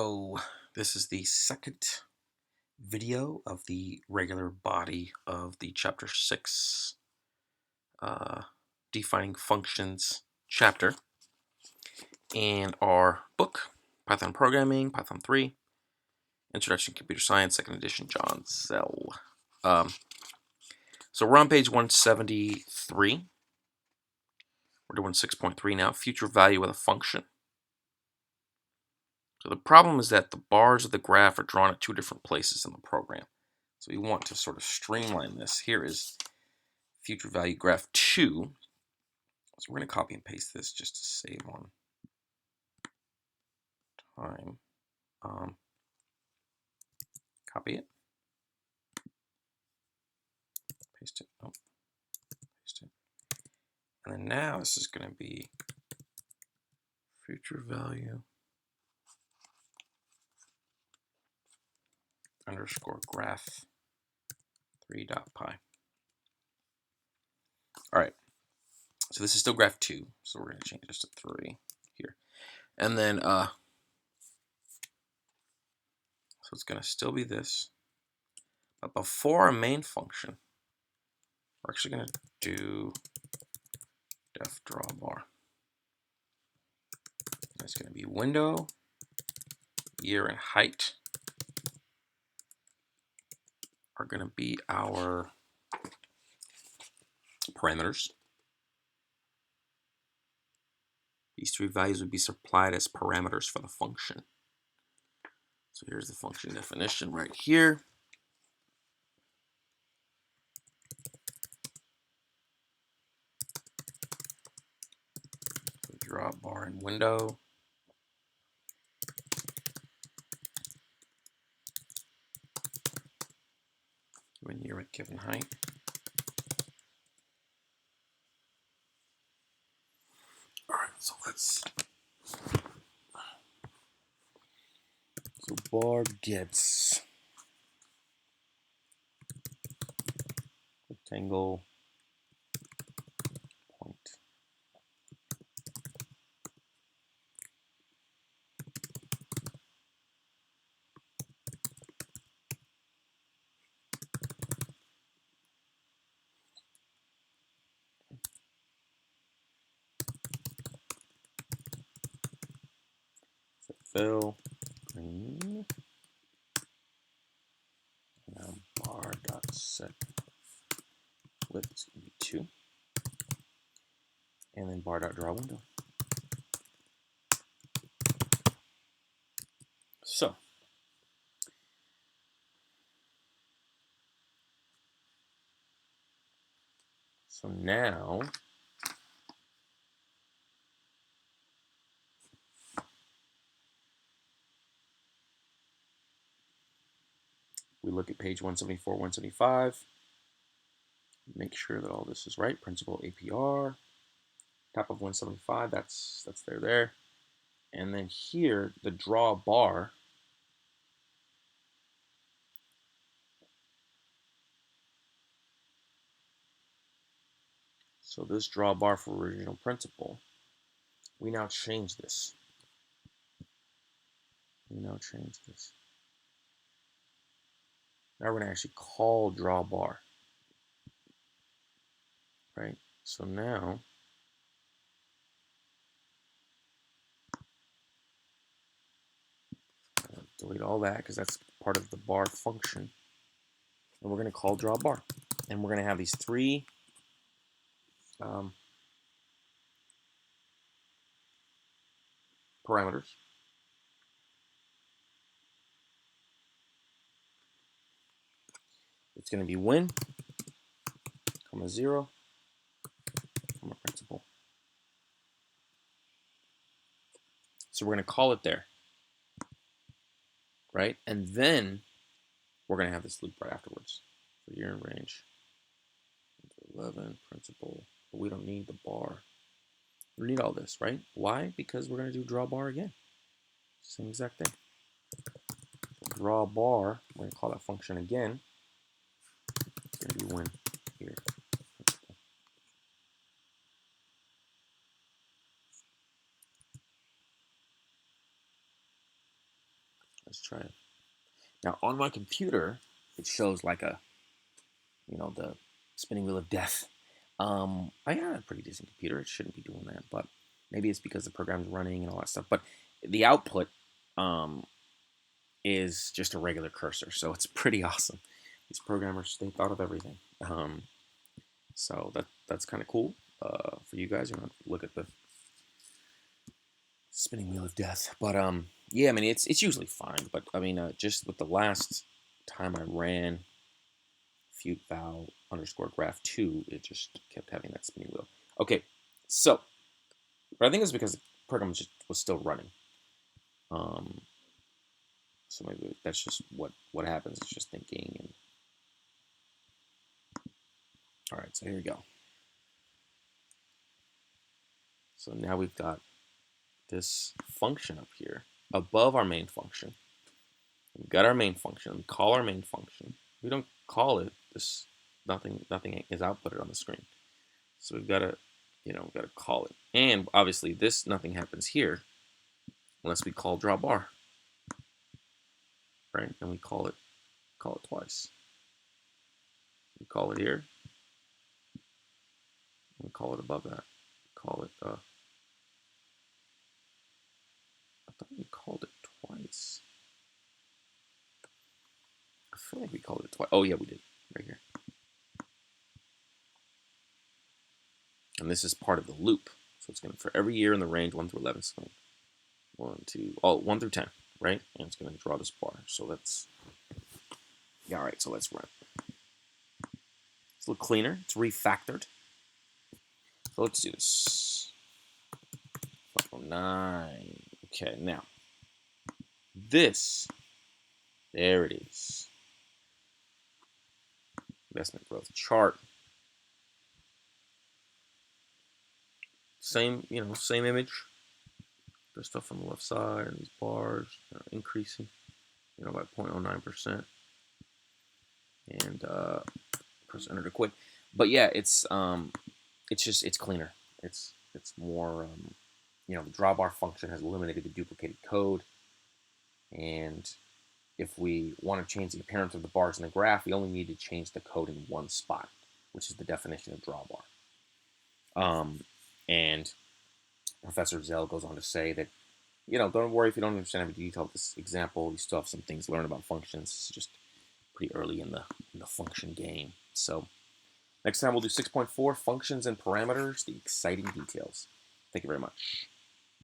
So this is the second video of the regular body of the Chapter 6 Defining Functions chapter. And our book, Python Programming, Python 3, Introduction to Computer Science, 2nd edition, John Zelle. So we're on page 173. We're doing 6.3 now, future value of a function. So the problem is that the bars of the graph are drawn at two different places in the program. So we want to sort of streamline this. Here is future value graph 2. So we're going to copy and paste this just to save on time. Copy it. Paste it. Oh, paste it. And then now this is going to be future value underscore graph 3.py. All right. So this is still graph 2. So we're going to change this to 3 here. And then, so it's going to still be this. But before our main function, we're actually going to do def drawbar. It's going to be window, year, and height are going to be our parameters. These three values would be supplied as parameters for the function. So here's the function definition right here. So draw bar and window. Given year at given height. All right, so let's. So bar gets rectangle point. So fill green. Now bar dot set width is going to be 2. And then bar dot draw window. So now we look at page 174, 175. Make sure that all this is right. Principal APR, top of 175, that's there. And then here, the draw bar. So this draw bar for original principal, we now change this. Now we're going to actually call draw bar. Right? So now delete all that because that's part of the bar function. And we're going to call draw bar. And we're going to have these three parameters. It's going to be win, comma 0, comma principal. So we're going to call it there, right? And then we're going to have this loop right afterwards. So year and range, 11, principal, but we don't need the bar. We need all this, right? Why? Because we're going to do draw bar again. Same exact thing. So draw bar, we're going to call that function again. It's going to be win here. Principal. Let's try it. Now on my computer, it shows like a, the spinning wheel of death. I got a pretty decent computer. It shouldn't be doing that, but maybe it's because the program's running and all that stuff. But the output is just a regular cursor, so it's pretty awesome. These programmers, they thought of everything. So that's kind of cool for you guys. You want to look at the spinning wheel of death. But yeah, I mean it's usually fine. But I mean just with the last time I ran fute_val_graph2, it just kept having that spinning wheel. Okay, so but I think it's because the program was still running. So maybe that's just what happens. It's just thinking. And all right, so here we go. So now we've got this function up here above our main function. We've got our main function. We call our main function. We don't call it this. Nothing is outputted on the screen. So we've got to, we've got to call it. And obviously, this nothing happens here unless we call drawBar. Right? And we call it twice. We call it here. We call it above that. Call it. I thought we called it twice. I feel like we called it twice. Oh yeah, we did. Right here. And this is part of the loop. So it's going to, for every year in the range 1 through 11, it's going 1, 2, 1 through 10, right? And it's going to draw this bar. So that's, yeah, all right, so let's run. It's a little cleaner. It's refactored. So let's do this. 509. Okay, now, this, there it is. Investment growth chart. Same, same image. There's stuff on the left side, and these bars increasing, by 0.09%. And press enter to quit. But yeah, it's cleaner. It's more, the drawBar function has eliminated the duplicated code. And if we want to change the appearance of the bars in the graph, we only need to change the code in one spot, which is the definition of drawBar. And Professor Zelle goes on to say that, don't worry if you don't understand every detail of this example. You still have some things to learn about functions. It's just pretty early in the function game. So next time we'll do 6.4, functions and parameters, the exciting details. Thank you very much.